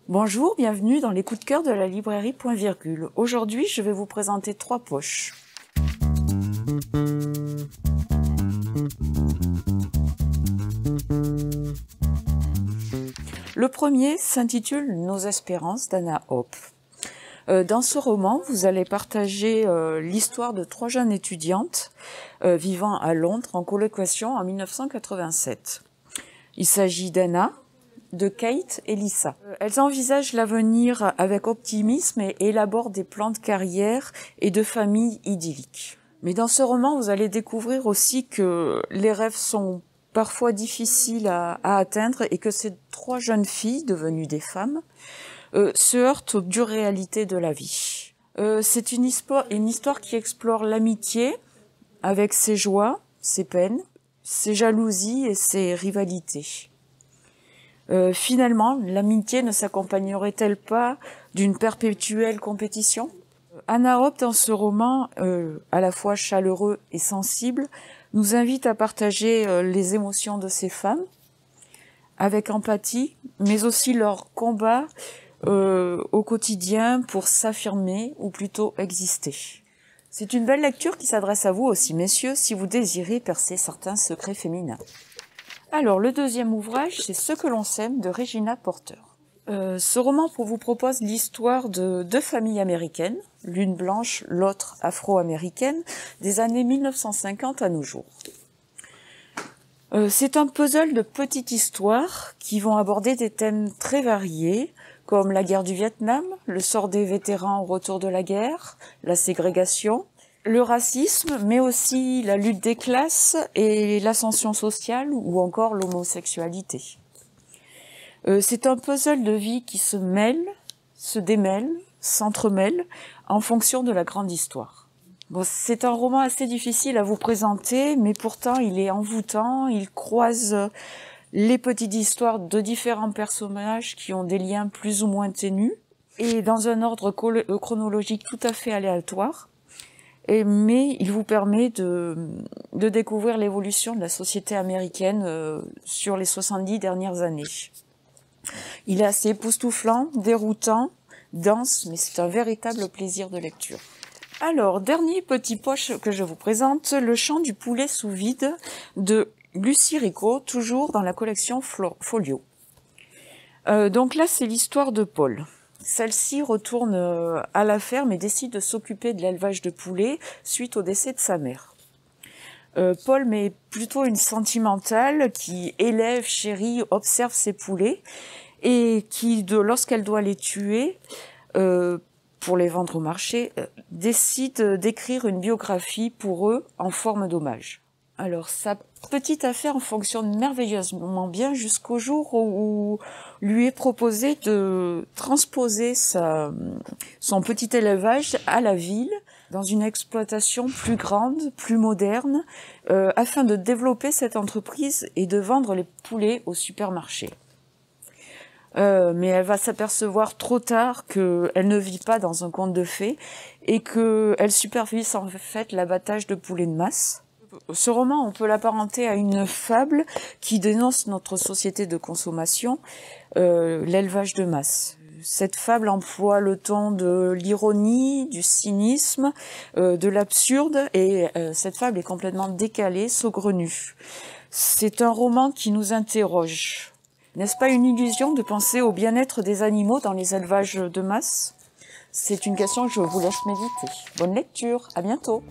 Bonjour, bienvenue dans les coups de cœur de la librairie Point Virgule. Aujourd'hui, je vais vous présenter 3 poches. Le premier s'intitule Nos espérances d'Anna Hope. Dans ce roman, vous allez partager l'histoire de 3 jeunes étudiantes vivant à Londres en colocation en 1987. Il s'agit d'Anna, de Kate et Lisa. Elles envisagent l'avenir avec optimisme et élaborent des plans de carrière et de famille idylliques. Mais dans ce roman, vous allez découvrir aussi que les rêves sont parfois difficiles à atteindre et que ces 3 jeunes filles, devenues des femmes, se heurtent aux dures réalités de la vie. C'est une histoire qui explore l'amitié avec ses joies, ses peines, ses jalousies et ses rivalités. Finalement, l'amitié ne s'accompagnerait-elle pas d'une perpétuelle compétition ? Anna Hope, dans ce roman, à la fois chaleureux et sensible, nous invite à partager les émotions de ces femmes, avec empathie, mais aussi leur combat au quotidien pour s'affirmer, ou plutôt exister. C'est une belle lecture qui s'adresse à vous aussi, messieurs, si vous désirez percer certains secrets féminins. Alors, le deuxième ouvrage, c'est Ce que l'on sème de Regina Porter. Ce roman vous propose l'histoire de 2 familles américaines, l'une blanche, l'autre afro-américaine, des années 1950 à nos jours. C'est un puzzle de petites histoires qui vont aborder des thèmes très variés, comme la guerre du Vietnam, le sort des vétérans au retour de la guerre, la ségrégation, le racisme, mais aussi la lutte des classes et l'ascension sociale ou encore l'homosexualité. C'est un puzzle de vie qui se mêle, se démêle, s'entremêle en fonction de la grande histoire. Bon, c'est un roman assez difficile à vous présenter, mais pourtant il est envoûtant, il croise les petites histoires de différents personnages qui ont des liens plus ou moins ténus et dans un ordre chronologique tout à fait aléatoire. Mais il vous permet de découvrir l'évolution de la société américaine sur les 70 dernières années. Il est assez époustouflant, déroutant, dense, mais c'est un véritable plaisir de lecture. Alors, dernier petit poche que je vous présente, Le chant du poulet sous vide de Lucie Rico, toujours dans la collection Folio. Donc là, c'est l'histoire de Paul. Celle-ci retourne à la ferme et décide de s'occuper de l'élevage de poulets suite au décès de sa mère. Paul est plutôt une sentimentale qui élève, chérit, observe ses poulets et qui, lorsqu'elle doit les tuer pour les vendre au marché, décide d'écrire une biographie pour eux en forme d'hommage. Alors, sa petite affaire fonctionne merveilleusement bien jusqu'au jour où lui est proposé de transposer son petit élevage à la ville, dans une exploitation plus grande, plus moderne, afin de développer cette entreprise et de vendre les poulets au supermarché. Mais elle va s'apercevoir trop tard qu'elle ne vit pas dans un conte de fées et qu'elle supervise en fait l'abattage de poulets de masse. Ce roman, on peut l'apparenter à une fable qui dénonce notre société de consommation, l'élevage de masse. Cette fable emploie le ton de l'ironie, du cynisme, de l'absurde, et cette fable est complètement décalée, saugrenue. C'est un roman qui nous interroge. N'est-ce pas une illusion de penser au bien-être des animaux dans les élevages de masse ? C'est une question que je vous laisse méditer. Bonne lecture, à bientôt.